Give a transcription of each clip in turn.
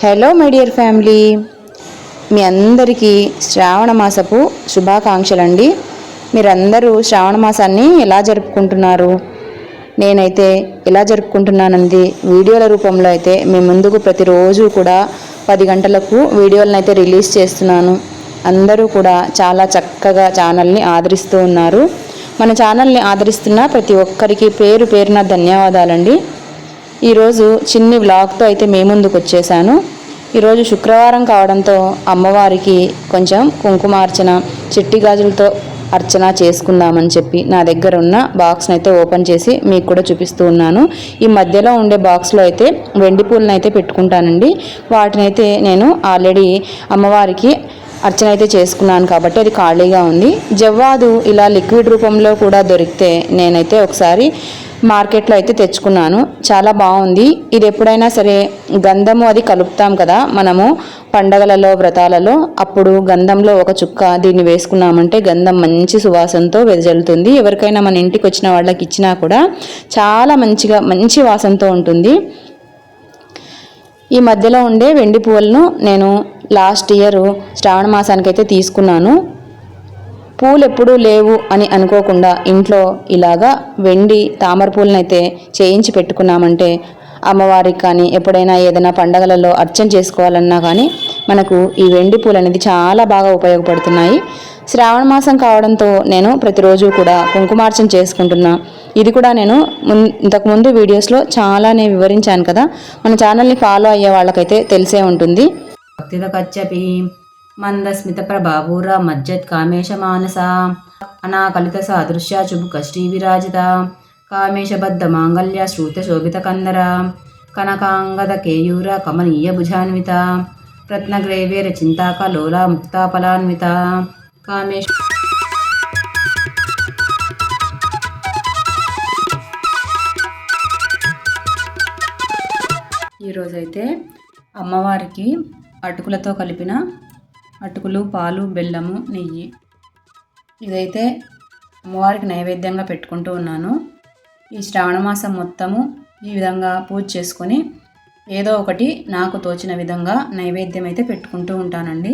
Hello my dear family, మీ అందరికీ శ్రావణ మాసపు శుభాకాంక్షలండి. మీరందరూ శ్రావణ మాసాన్ని ఎలా జరుపుకుంటున్నారు? నేనైతే ఎలా జరుపుకుంటున్నానండి వీడియోల రూపంలో అయితే మీ ముందుకు ప్రతిరోజు కూడా 10 గంటలకు వీడియోలను అయితే రిలీజ్ చేస్తున్నాను. అందరూ కూడా చాలా చక్కగా ఛానల్ని ఆదరిస్తూ ఉన్నారు. మన ఛానల్ని ఆదరిస్తున్న ప్రతి ఒక్కరికి పేరు పేరున ధన్యవాదాలండి. ఈరోజు చిన్ని వ్లాగ్తో అయితే మీ ముందుకు వచ్చేసాను. ఈరోజు శుక్రవారం కావడంతో అమ్మవారికి కొంచెం కుంకుమార్చన, చిట్టి గాజులతో అర్చన చేసుకుందామని చెప్పి నా దగ్గర ఉన్న బాక్స్ని అయితే ఓపెన్ చేసి మీకు కూడా చూపిస్తూ ఉన్నాను. ఈ మధ్యలో ఉండే బాక్స్లో అయితే వెండి పూలను అయితే పెట్టుకుంటానండి. వాటినైతే నేను ఆల్రెడీ అమ్మవారికి అర్చన అయితే చేసుకున్నాను కాబట్టి అది ఖాళీగా ఉంది. జవ్వాదు ఇలా లిక్విడ్ రూపంలో కూడా దొరికితే నేనైతే ఒకసారి మార్కెట్లో అయితే తెచ్చుకున్నాను. చాలా బాగుంది. ఇది ఎప్పుడైనా సరే గంధము అది కలుపుతాం కదా మనము పండగలలో, వ్రతాలలో, అప్పుడు గంధంలో ఒక చుక్క దీన్ని వేసుకున్నామంటే గంధం మంచి సువాసనతో వెదజల్లుతుంది. ఎవరికైనా మన ఇంటికి వచ్చిన వాళ్ళకి ఇచ్చినా కూడా చాలా మంచి వాసనతో ఉంటుంది. ఈ మధ్యలో ఉండే వెండి పువ్వులను నేను లాస్ట్ ఇయర్ శ్రావణ మాసానికైతే తీసుకున్నాను. పూలు ఎప్పుడూ లేవు అని అనుకోకుండా ఇంట్లో ఇలాగా వెండి తామర పూలనైతే చేయించి పెట్టుకున్నామంటే అమ్మవారికి కానీ ఎప్పుడైనా ఏదైనా పండగలలో అర్చన చేసుకోవాలన్నా కానీ మనకు ఈ వెండి పూలు అనేది చాలా బాగా ఉపయోగపడుతున్నాయి. శ్రావణ మాసం కావడంతో నేను ప్రతిరోజు కూడా కుంకుమార్చన చేసుకుంటున్నా. ఇది కూడా నేను ఇంతకుముందు వీడియోస్లో చాలానే వివరించాను కదా. మన ఛానల్ని ఫాలో అయ్యే వాళ్ళకైతే తెలిసే ఉంటుంది. కచ్చపి మందస్మిత ప్రభావూర మజ్జత్ కామేశ మానస అనాకలిత సాదృశ్య చుబుక శ్రీ విరాజిత కామేశబద్ధ మాంగళ్య శ్రూత శోభిత కందర కనకాంగద కేయూర కమనీయ భుజాన్విత రత్నగ్రైవేర చింతాక లోల ముక్తాఫలాన్విత కామేశ. ఈరోజైతే అమ్మవారికి అటుకులతో కలిపిన అటుకులు, పాలు, బెల్లము, నెయ్యి ఇదైతే అమ్మవారికి నైవేద్యంగా పెట్టుకుంటూ ఉన్నాను. ఈ శ్రావణ మాసం మొత్తము ఈ విధంగా పూజ చేసుకొని ఏదో ఒకటి నాకు తోచిన విధంగా నైవేద్యం అయితే పెట్టుకుంటూ ఉంటానండి.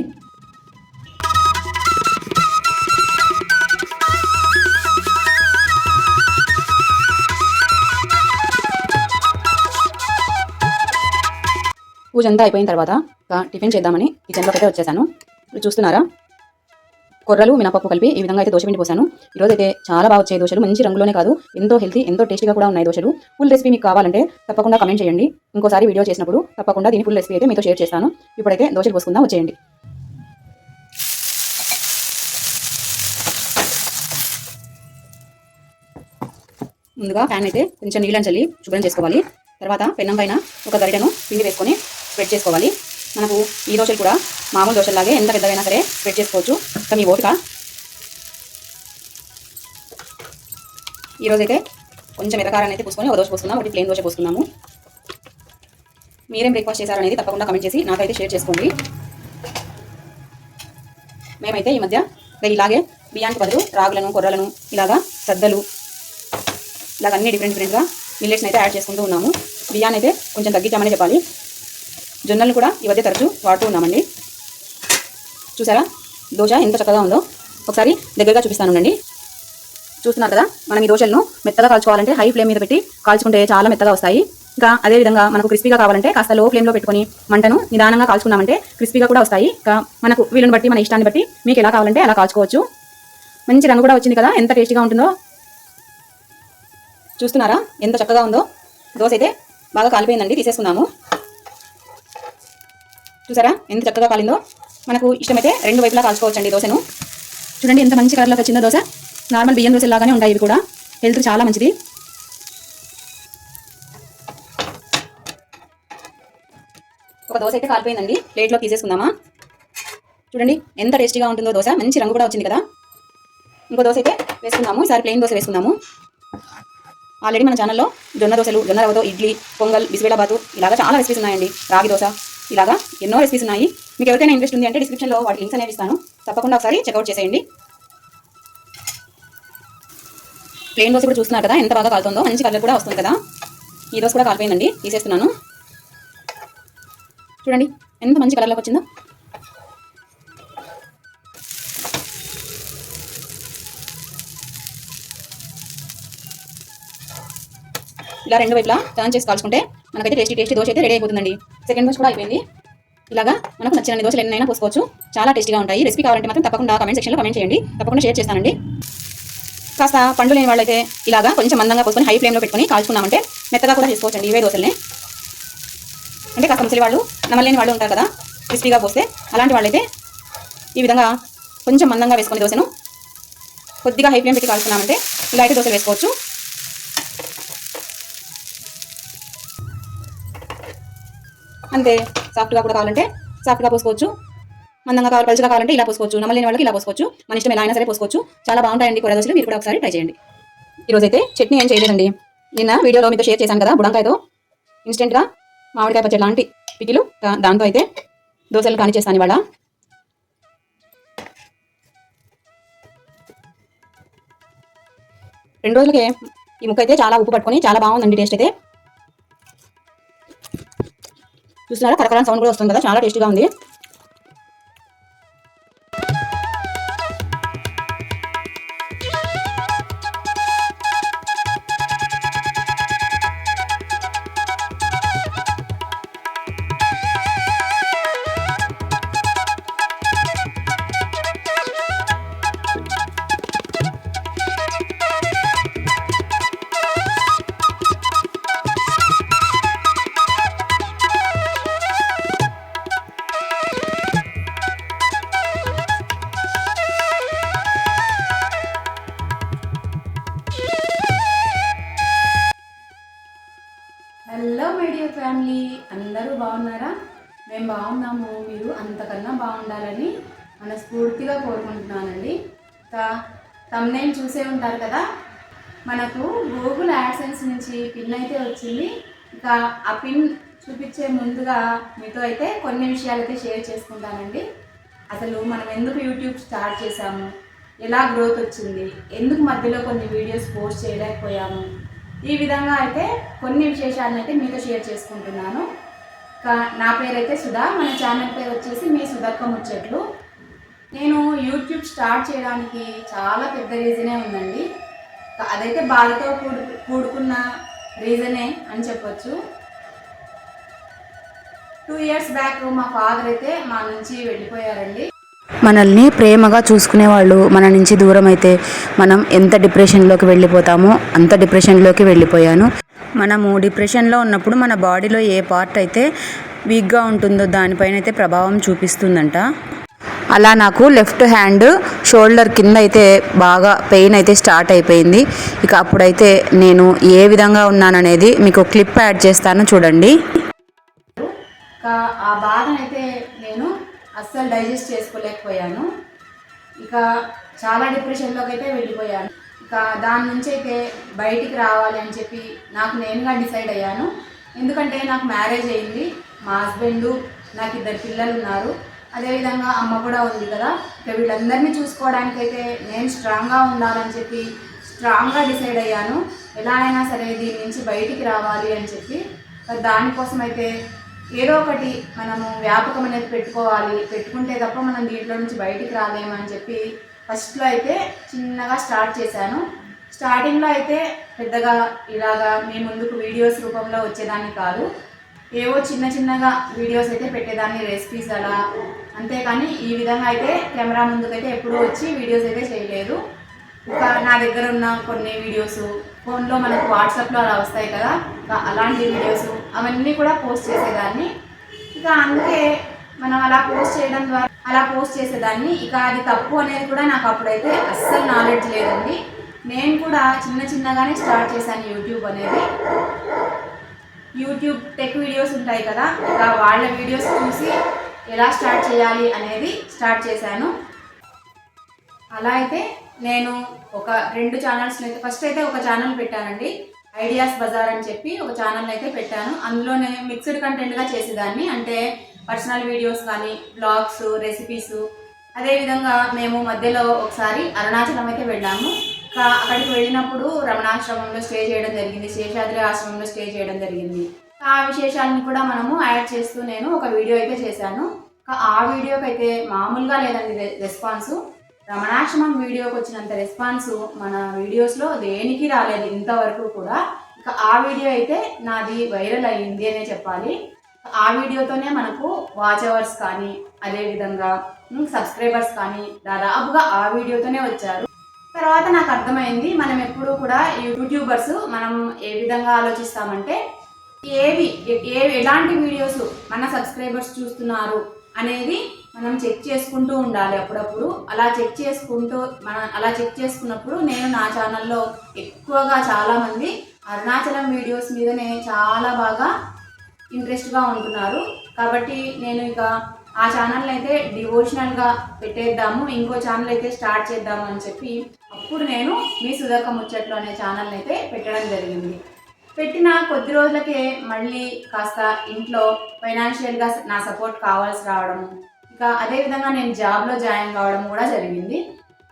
పూజ అంతా అయిపోయిన తర్వాత టిఫిన్ చేద్దామని కిచెన్లోకి అయితే వచ్చేసాను. చూస్తున్నారా, కొర్రలు, మినపప్పు కలిపి ఈ విధంగా అయితే దోశపిండి పోసాను. ఈరోజు అయితే చాలా బాగా వచ్చాయి దోశలు. మంచి రంగులోనే కాదు, ఎంతో హెల్తీ, ఎంతో టేస్టీగా కూడా ఉన్నాయి దోశలు. ఫుల్ రెసిపీ మీకు కావాలంటే తప్పకుండా కమెంట్ చేయండి. ఇంకోసారి వీడియో చేసినప్పుడు తప్పకుండా దీని ఫుల్ రెసిపీ అయితే మీతో షేర్ చేస్తాను. ఇప్పుడైతే దోశలు పోసుకుందాం, వచ్చేయండి. ముందుగా ప్యాన్ అయితే కొంచెం నీళ్ళని చల్లి శుభ్రం చేసుకోవాలి. తర్వాత పెన్నం పైన ఒక గరిటెను పిండి వేసుకొని స్ప్రెడ్ చేసుకోవాలి. మనకు ఈ దోశలు కూడా మామూలు దోశలాగే ఎంత పెద్దగైనా సరే స్ప్రెడ్ చేసుకోవచ్చు. కానీ ఈ ఓపిక. ఈరోజైతే కొంచెం ఎర్రకారాన్ని అయితే పూసుకొని ఒక దోశ పోసుకుందాం, ఒకటి ప్లేన్ దోశ పోసుకున్నాము. మీరేం బ్రేక్ఫాస్ట్ చేశారనేది తప్పకుండా కమెంట్ చేసి నాకైతే షేర్ చేసుకోండి. మేమైతే ఈ మధ్య ఇలాగే బియ్యానికి బదులు రాగులను, కొర్రలను, ఇలాగా సద్దలు, ఇలాగ అన్ని డిఫరెంట్గా మిల్లెట్స్ని అయితే యాడ్ చేసుకుంటూ ఉన్నాము. బియ్యాన్ని అయితే కొంచెం తగ్గించామని చెప్పాలి. జొన్నలు కూడా ఈ మధ్య తరచూ వాడుతూ ఉన్నామండి. చూసారా దోశ ఎంత చక్కగా ఉందో, ఒకసారి దగ్గరగా చూపిస్తానండి. చూస్తున్నారు కదా, మనం ఈ దోశలను మెత్తగా కాల్చుకోవాలంటే హై ఫ్లేమ్ మీద పెట్టి కాల్చుకుంటే చాలా మెత్తగా వస్తాయి. ఇంకా అదేవిధంగా మనకు క్రిస్పీగా కావాలంటే కాస్త లో ఫ్లేమ్లో పెట్టుకొని మంటను నిదానంగా కాల్చుకున్నామంటే క్రిస్పీగా కూడా వస్తాయి. ఇంకా మనకు వీలుని బట్టి, మన ఇష్టాన్ని బట్టి మీకు ఎలా కావాలంటే అలా కాల్చుకోవచ్చు. మంచి రంగు కూడా వచ్చింది కదా, ఎంత టేస్టీగా ఉంటుందో. చూస్తున్నారా ఎంత చక్కగా ఉందో. దోశ అయితే బాగా కాలిపోయిందండి, తీసేసుకున్నాము. చూసారా ఎంత చక్కగా కాలిందో. మనకు ఇష్టమైతే రెండు వైపులా కాల్చుకోవచ్చండి దోశను. చూడండి ఎంత మంచి కలర్లోకి వచ్చిందో దోశ. నార్మల్ బియ్యం దోశలాగానే ఉంటాయి ఇవి కూడా. హెల్త్ చాలా మంచిది. ఒక దోశ అయితే కాలిపోయిందండి, ప్లేట్లో తీసేసుకుందామా. చూడండి ఎంత టేస్టీగా ఉంటుందో దోశ. మంచి రంగు కూడా వచ్చింది కదా. ఇంకో దోశ అయితే వేసుకుందాము. ఈసారి ప్లెయిన్ దోశ వేసుకుందాము. ఆల్రెడీ మన ఛానల్లో జొన్న దోశలు, జొన్న రవ్వతో ఇడ్లీ, పొంగల్, బిస్బేళబాతు ఇలాగా చాలా రెసిపీస్ ఉన్నాయండి. రాగి దోశ ఇలాగా ఎన్నో రెసిపీస్ ఉన్నాయి. మీకు ఎవరికైనా ఇంట్రెస్ట్ ఉంది అంటే డిస్క్రిప్షన్లో వాటి లింక్స్ అనేవి ఇస్తాను. తప్పకుండా ఒకసారి చెక్అవుట్ చేసేయండి. ప్లెయిన్ దోశ కూడా చూస్తున్నారు కదా ఎంత బాగా కాలుతుందో, మంచి కలర్ కూడా వస్తుంది కదా. ఈ దోశ కూడా కాలిపోయిందండి, తీసేస్తున్నాను. చూడండి ఎంత మంచి కలర్లోకి వచ్చిందో. ఇలా రెండు వైపులా టర్న్ చేసి కాల్చుకుంటే మనకైతే టేస్టీ దోశ అయితే రెడీ అయిపోతుందండి. సెకండ్ దోశ కూడా అయిపోయింది. ఇలాగా మనకు నచ్చిన దోశలు ఎన్నైనా పోసుకోవచ్చు. చాలా టేస్టీగా ఉంటాయి. రెసిపీ కావాలంటే మాత్రం తప్పకుండా కామెంట్ సెక్షన్లో కామెంట్ చేయండి, తప్పకుండా షేర్ చేస్తానండి. కాస్త పండు లేని వాళ్ళైతే ఇలాగా కొంచెం మందంగా పోసుకొని హై ఫ్లేమ్లో పెట్టుకొని కాల్చుకున్నామంటే మెత్తగా కూడా చేసుకోవచ్చండి ఇవే దోశల్ని. అంటే కాస్త ముసలి వాళ్ళు నమ్మలేని వాళ్ళు ఉంటారు కదా, క్రిస్పీగా పోస్తే, అలాంటి వాళ్ళైతే ఈ విధంగా కొంచెం మందంగా వేసుకొని దోశను కొద్దిగా హై ఫ్లేమ్ పెట్టి కాల్చుకున్నామంటే ఇలా అయితే దోశలు వేసుకోవచ్చు. అంతే, సాఫ్ట్గా కూడా కావాలంటే సాఫ్ట్గా పోసుకోవచ్చు, మందంగా కావాలి పలుచగా కావాలంటే ఇలా పోసుకోవచ్చు, నమ్మలేని వాళ్ళకి ఇలా పోసుకోవచ్చు. మన ఇష్టం ఎలా అయినా సరే పోసుకోవచ్చు. చాలా బాగుంటాయండి కొర దోశలు, మీరు కూడా ఒకసారి ట్రై చేయండి. ఈరోజైతే చట్నీ ఏం చేయలేదండి. నిన్న వీడియోలో మీతో షేర్ చేశాను కదా, బుడంకాయతో ఇన్స్టెంట్గా మామిడికాయ పచ్చడి లాంటి పికిలు, దాంతో అయితే దోశలు కానీ చేస్తాను ఇవాళ. రెండు రోజులకే ఈ ముక్క అయితే చాలా ఉప్పు పట్టుకొని చాలా బాగుందండి. టేస్ట్ అయితే చూస్తున్నారా, కరకరాని సౌండ్ కూడా వస్తుంది కదా, చాలా టేస్టీగా ఉంది. హలో మీడియా ఫ్యామిలీ, అందరూ బాగున్నారా? మేము బాగున్నాము, మీరు అంతకన్నా బాగుండాలని మనస్ఫూర్తిగా కోరుకుంటున్నానండి. తమ్నైల్ చూసే ఉంటారు కదా, మనకు గూగుల్ యాడ్సెన్స్ నుంచి పిన్ అయితే వచ్చింది. ఇక ఆ పిన్ చూపించే ముందుగా మీతో అయితే కొన్ని విషయాలు అయితే షేర్ చేసుకుంటానండి. అసలు మనం ఎందుకు యూట్యూబ్ స్టార్ట్ చేశాము, ఎలా గ్రోత్ వచ్చింది, ఎందుకు మధ్యలో కొన్ని వీడియోస్ పోస్ట్ చేయలేకపోయాము, ఈ విధంగా అయితే కొన్ని విశేషాలను అయితే మీతో షేర్ చేసుకుంటున్నాను. నా పేరైతే సుధా, మన ఛానల్ పేరు వచ్చేసి మీ సుధక్క ముచ్చట్లు. నేను యూట్యూబ్ స్టార్ట్ చేయడానికి చాలా పెద్ద రీజనే ఉందండి. అదైతే బాధతో కూడుకున్న రీజనే అని చెప్పొచ్చు. 2 years బ్యాక్ మా ఫాదర్ అయితే మా నుంచి వెళ్ళిపోయారండి. మనల్ని ప్రేమగా చూసుకునేవాళ్ళు మన నుంచి దూరం అయితే మనం ఎంత డిప్రెషన్లోకి వెళ్ళిపోతామో అంత డిప్రెషన్లోకి వెళ్ళిపోయాను. మనము డిప్రెషన్లో ఉన్నప్పుడు మన బాడీలో ఏ పార్ట్ అయితే వీక్గా ఉంటుందో దానిపైన అయితే ప్రభావం చూపిస్తుందంట. అలా నాకు లెఫ్ట్ హ్యాండ్ షోల్డర్ కింద అయితే బాగా పెయిన్ అయితే స్టార్ట్ అయిపోయింది. ఇక అప్పుడైతే నేను ఏ విధంగా ఉన్నాననేది మీకు క్లిప్ యాడ్ చేస్తాను, చూడండి. ఆ బాధనైతే నేను అస్సలు డైజెస్ట్ చేసుకోలేకపోయాను. ఇక చాలా డిప్రెషన్లోకి అయితే వెళ్ళిపోయాను. ఇక దాని నుంచి అయితే బయటికి రావాలి అని చెప్పి నాకు నేనుగా డిసైడ్ అయ్యాను. ఎందుకంటే నాకు మ్యారేజ్ అయింది, మా హస్బెండు, నాకు 2 పిల్లలు ఉన్నారు, అదేవిధంగా అమ్మ కూడా ఉంది కదా. ఇక వీళ్ళందరినీ చూసుకోవడానికైతే నేను స్ట్రాంగ్గా ఉండాలని చెప్పి స్ట్రాంగ్గా డిసైడ్ అయ్యాను. ఎలా అయినా సరే దీని నుంచి బయటికి రావాలి అని చెప్పి దానికోసం అయితే ఏదో ఒకటి మనము వ్యాపకం అనేది పెట్టుకుంటే తప్ప మనం దీంట్లో నుంచి బయటికి రాలేమని చెప్పి ఫస్ట్లో అయితే చిన్నగా స్టార్ట్ చేశాను. స్టార్టింగ్లో అయితే పెద్దగా ఇలాగా మీ ముందుకు వీడియోస్ రూపంలో వచ్చేదాన్ని కాదు, ఏవో చిన్నగా వీడియోస్ అయితే పెట్టేదాన్ని, రెసిపీస్ అలా, అంతేకాని ఈ విధంగా అయితే కెమెరా ముందుకైతే ఎప్పుడూ వచ్చి వీడియోస్ అయితే చేయలేదు. ఇంకా నా దగ్గర ఉన్న కొన్ని వీడియోస్ ఫోన్లో మనకు వాట్సాప్లో అలా వస్తాయి కదా, అలాంటి వీడియోస్ అవన్నీ కూడా పోస్ట్ చేసేదాన్ని. ఇక అందుకే మనం అలా పోస్ట్ చేసేదాన్ని. ఇక అది తప్పు అనేది కూడా నాకు అప్పుడైతే అస్సలు నాలెడ్జ్ లేదండి. నేను కూడా చిన్నగానే స్టార్ట్ చేశాను యూట్యూబ్ అనేది. యూట్యూబ్ టెక్ వీడియోస్ ఉంటాయి కదా, ఇక వాళ్ళ వీడియోస్ చూసి ఎలా స్టార్ట్ చేయాలి అనేది స్టార్ట్ చేశాను. అలా అయితే నేను ఒక 2 ఛానల్స్ని అయితే ఫస్ట్ అయితే ఒక ఛానల్ పెట్టానండి, ఐడియాస్ బజార్ అని చెప్పి ఒక ఛానల్ అయితే పెట్టాను. అందులో నేను మిక్స్డ్ కంటెంట్గా చేసేదాన్ని, అంటే పర్సనల్ వీడియోస్ కానీ, బ్లాగ్స్, రెసిపీస్. అదేవిధంగా మేము మధ్యలో ఒకసారి అరుణాచలం అయితే వెళ్ళాము. అక్కడికి వెళ్ళినప్పుడు రమణాశ్రమంలో స్టే చేయడం జరిగింది, శేషాద్రి ఆశ్రమంలో స్టే చేయడం జరిగింది. ఆ విశేషాలను కూడా మనము యాడ్ చేస్తూ నేను ఒక వీడియో అయితే చేశాను. ఆ వీడియోకి అయితే మామూలుగా లేదండి రెస్పాన్సు. రమణాశ్రమం వీడియోకి వచ్చినంత రెస్పాన్సు మన వీడియోస్లో దేనికి రాలేదు ఇంతవరకు కూడా. ఇక ఆ వీడియో అయితే నాది వైరల్ అయ్యింది అనే చెప్పాలి. ఆ వీడియోతోనే మనకు వాచ్ అవర్స్ కానీ అదేవిధంగా సబ్స్క్రైబర్స్ కానీ దాదాపుగా ఆ వీడియోతోనే వచ్చారు. తర్వాత నాకు అర్థమైంది, మనం ఎప్పుడూ కూడా యూట్యూబర్స్ మనం ఏ విధంగా ఆలోచిస్తామంటే ఎలాంటి వీడియోస్ మన సబ్స్క్రైబర్స్ చూస్తున్నారు అనేది మనం చెక్ చేసుకుంటూ ఉండాలి అప్పుడప్పుడు. అలా చెక్ చేసుకున్నప్పుడు నేను నా ఛానల్లో ఎక్కువగా చాలామంది అరుణాచలం వీడియోస్ మీదనే చాలా బాగా ఇంట్రెస్ట్గా ఉంటున్నారు. కాబట్టి నేను ఇక ఆ ఛానల్ అయితే డివోషనల్గా పెట్టేద్దాము, ఇంకో ఛానల్ అయితే స్టార్ట్ చేద్దాము అని చెప్పి అప్పుడు నేను మీ సుధక్క ముచ్చట్లు అనే ఛానల్ అయితే పెట్టడం జరిగింది. పెట్టిన కొద్ది రోజులకే మళ్ళీ కాస్త ఇంట్లో ఫైనాన్షియల్గా నా సపోర్ట్ కావాల్సి రావడము, ఇక అదేవిధంగా నేను జాబ్లో జాయిన్ కావడం కూడా జరిగింది.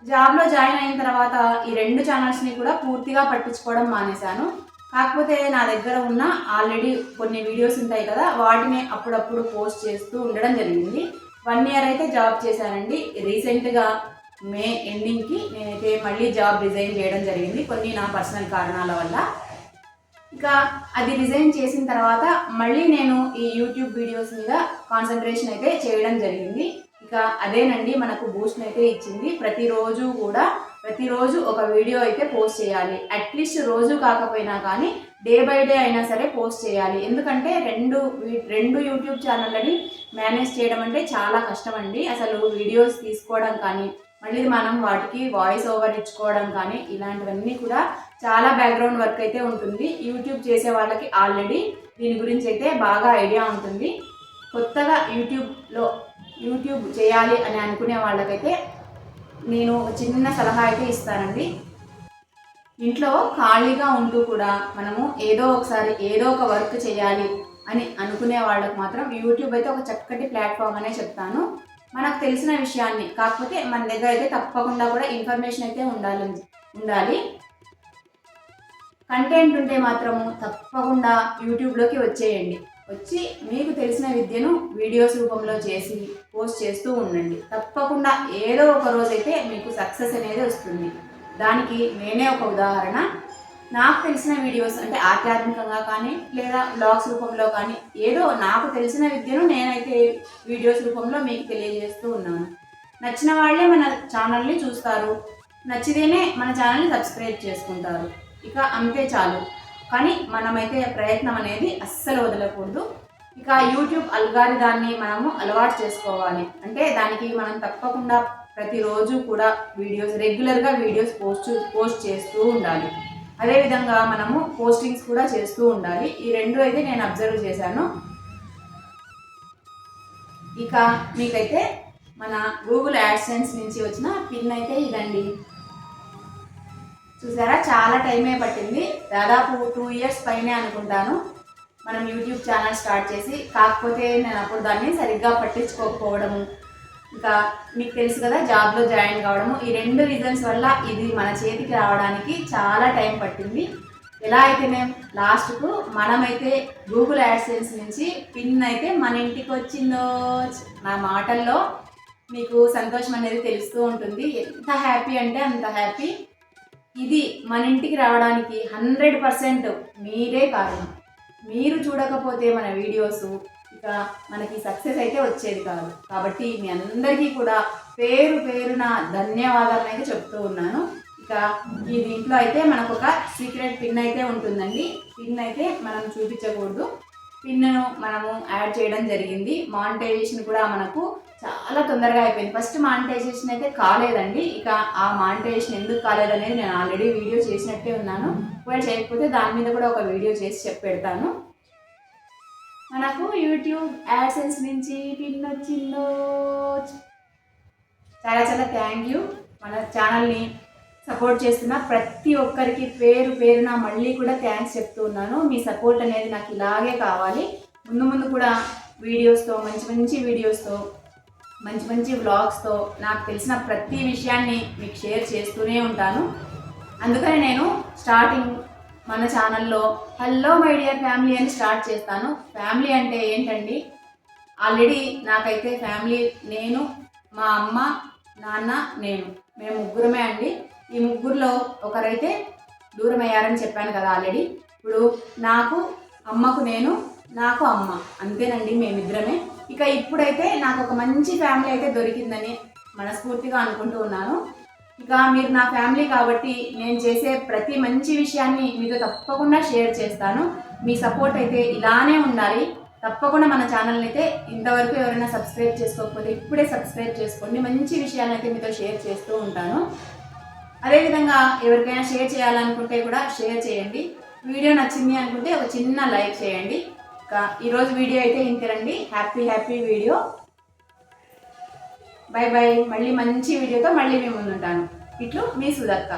జాబ్లో జాయిన్ అయిన తర్వాత ఈ 2 ఛానల్స్ని కూడా పూర్తిగా పట్టించుకోవడం మానేశాను. కాకపోతే నా దగ్గర ఉన్న ఆల్రెడీ కొన్ని వీడియోస్ ఉంటాయి కదా, వాటిని అప్పుడప్పుడు పోస్ట్ చేస్తూ ఉండడం జరిగింది. 1 ఇయర్ అయితే జాబ్ చేశానండి. రీసెంట్గా మే ఎండింగ్కి నేనైతే మళ్ళీ జాబ్ రిజైన్ చేయడం జరిగింది కొన్ని నా పర్సనల్ కారణాల వల్ల. ఇక అది రిజైన్ చేసిన తర్వాత మళ్ళీ నేను ఈ యూట్యూబ్ వీడియోస్ మీద కాన్సన్ట్రేషన్ అయితే చేయడం జరిగింది. ఇక అదేనండి మనకు బూస్ట్ని అయితే ఇచ్చింది. ప్రతిరోజు ఒక వీడియో అయితే పోస్ట్ చేయాలి. అట్లీస్ట్ రోజు కాకపోయినా కానీ డే బై డే అయినా సరే పోస్ట్ చేయాలి. ఎందుకంటే రెండు యూట్యూబ్ ఛానళ్ళని మేనేజ్ చేయడం అంటే చాలా కష్టం అండి. అసలు వీడియోస్ తీసుకోవడం కానీ మళ్ళీ మనం వాటికి వాయిస్ ఓవర్ ఇచ్చుకోవడం కానీ ఇలాంటివన్నీ కూడా చాలా బ్యాక్గ్రౌండ్ వర్క్ అయితే ఉంటుంది. యూట్యూబ్ చేసే వాళ్ళకి ఆల్రెడీ దీని గురించి అయితే బాగా ఐడియా ఉంటుంది. కొత్తగా యూట్యూబ్ చేయాలి అని అనుకునే వాళ్ళకైతే నేను చిన్న సలహా అయితే ఇస్తానండి. ఇంట్లో ఖాళీగా ఉంటూ కూడా మనము ఏదో ఒక వర్క్ చేయాలి అని అనుకునే వాళ్ళకి మాత్రం యూట్యూబ్ అయితే ఒక చక్కటి ప్లాట్ఫామ్ అనే చెప్తాను. మనకు తెలిసిన విషయాన్ని, కాకపోతే మన దగ్గర అయితే తప్పకుండా కూడా ఇన్ఫర్మేషన్ అయితే ఉండాలి. కంటెంట్ ఉంటే మాత్రము తప్పకుండా యూట్యూబ్లోకి వచ్చి మీకు తెలిసిన విద్యను వీడియోస్ రూపంలో చేసి పోస్ట్ చేస్తూ ఉండండి. తప్పకుండా ఏదో ఒక రోజైతే మీకు సక్సెస్ అనేది వస్తుంది. దానికి నేనే ఒక ఉదాహరణ. నాకు తెలిసిన వీడియోస్ అంటే ఆధ్యాత్మికంగా కానీ లేదా బ్లాగ్స్ రూపంలో కానీ ఏదో నాకు తెలిసిన విద్యను నేనైతే వీడియోస్ రూపంలో మీకు తెలియజేస్తూ ఉన్నాను. నచ్చిన వాళ్ళే మన ఛానల్ని చూస్తారు, నచ్చితేనే మన ఛానల్ని సబ్స్క్రైబ్ చేసుకుంటారు. ఇక అంతే చాలు. కానీ మనమైతే ప్రయత్నం అనేది అస్సలు వదలకూడదు. ఇక యూట్యూబ్ అల్గారిథాన్ని మనము అలవాటు చేసుకోవాలి. అంటే దానికి మనం తప్పకుండా ప్రతిరోజు కూడా రెగ్యులర్గా వీడియోస్ పోస్ట్ చేస్తూ ఉండాలి. అదేవిధంగా మనము పోస్టింగ్స్ కూడా చేస్తూ ఉండాలి. ఈ 2 అయితే నేను అబ్జర్వ్ చేశాను. ఇక మీకైతే మన గూగుల్ యాడ్సెన్స్ నుంచి వచ్చిన పిన్ అయితే ఇదండి. చూసారా, చాలా టైమే పట్టింది. దాదాపు 2 ఇయర్స్ పైనే అనుకుంటాను మనం యూట్యూబ్ ఛానల్ స్టార్ట్ చేసి. కాకపోతే నేను అప్పుడు దాన్ని సరిగ్గా పట్టించుకోకపోవడము, ఇంకా మీకు తెలుసు కదా జాబ్లో జాయిన్ కావడము, ఈ 2 రీజన్స్ వల్ల ఇది మన చేతికి రావడానికి చాలా టైం పట్టింది. ఎలా అయితేనే లాస్ట్కు మనమైతే గూగుల్ యాడ్సెన్స్ నుంచి పిన్ అయితే మన ఇంటికి వచ్చిందో, నా మాటల్లో మీకు సంతోషం అనేది తెలుస్తూ ఉంటుంది. ఎంత హ్యాపీ అంటే అంత హ్యాపీ. ఇది మన ఇంటికి రావడానికి 100% మీరే కారణం. మీరు చూడకపోతే మన వీడియోస్ ఇక మనకి సక్సెస్ అయితే వచ్చేది కాదు. కాబట్టి మీ అందరికీ కూడా పేరున ధన్యవాదాలను అయితే చెప్తూ ఉన్నాను. ఇక ఈ దీంట్లో అయితే మనకు ఒక సీక్రెట్ పిన్ అయితే ఉంటుందండి. పిన్ అయితే మనం చూపించకూడదు. పిన్ను మనము యాడ్ చేయడం జరిగింది. మానిటైజేషన్ కూడా మనకు చాలా తొందరగా అయిపోయింది. ఫస్ట్ మానిటైజేషన్ అయితే కాలేదండి. ఇక ఆ మానిటైజేషన్ ఎందుకు కాలేదనేది నేను ఆల్రెడీ వీడియో చేసినట్టే ఉన్నాను. ఒకవేళ చేయకపోతే దాని మీద కూడా ఒక వీడియో చేసి చెప్పెడతాను. మనకు యూట్యూబ్ యాడ్సెన్స్ నుంచి పిన్ వచ్చిందో. చాలా థ్యాంక్ యూ. మన ఛానల్ని సపోర్ట్ చేస్తున్న ప్రతి ఒక్కరికి పేరున మళ్ళీ కూడా థ్యాంక్స్ చెప్తూ ఉన్నాను. మీ సపోర్ట్ అనేది నాకు ఇలాగే కావాలి. ముందు కూడా వీడియోస్తో మంచి వీడియోస్తో మంచి వ్లాగ్స్తో నాకు తెలిసిన ప్రతి విషయాన్ని మీకు షేర్ చేస్తూనే ఉంటాను. అందుకని నేను స్టార్టింగ్ మన ఛానల్లో హలో మై డియర్ ఫ్యామిలీ అని స్టార్ట్ చేస్తాను. ఫ్యామిలీ అంటే ఏంటండి, ఆల్రెడీ నాకైతే ఫ్యామిలీ నేను, మా అమ్మ, నాన్న, మేము ముగ్గురమే అండి. ఈ ముగ్గురులో ఒకరైతే దూరం అయ్యారని చెప్పాను కదా ఆల్రెడీ. ఇప్పుడు నాకు, అమ్మకు నేను, నాకు అమ్మ, అంతేనండి, మేమిద్దరమే. ఇక ఇప్పుడైతే నాకు ఒక మంచి ఫ్యామిలీ అయితే దొరికిందని మనస్ఫూర్తిగా అనుకుంటూ ఉన్నాను. ఇక మీరు నా ఫ్యామిలీ కాబట్టి నేను చేసే ప్రతి మంచి విషయాన్ని మీతో తప్పకుండా షేర్ చేస్తాను. మీ సపోర్ట్ అయితే ఇలానే ఉండాలి. తప్పకుండా మన ఛానల్ని అయితే ఇంతవరకు ఎవరైనా సబ్స్క్రైబ్ చేసుకోకపోతే ఇప్పుడే సబ్స్క్రైబ్ చేసుకోండి. మంచి విషయాలను అయితే మీతో షేర్ చేస్తూ ఉంటాను. అదేవిధంగా ఎవరికైనా షేర్ చేయాలనుకుంటే కూడా షేర్ చేయండి. వీడియో నచ్చింది అనుకుంటే ఒక చిన్న లైక్ చేయండి. ఇక ఈరోజు వీడియో అయితే ఇంతేనండి. Happy video. By by. మళ్ళీ మంచి వీడియోతో మళ్ళీ మేము ముందుంటాను. ఇట్లు మీ సుదత్త.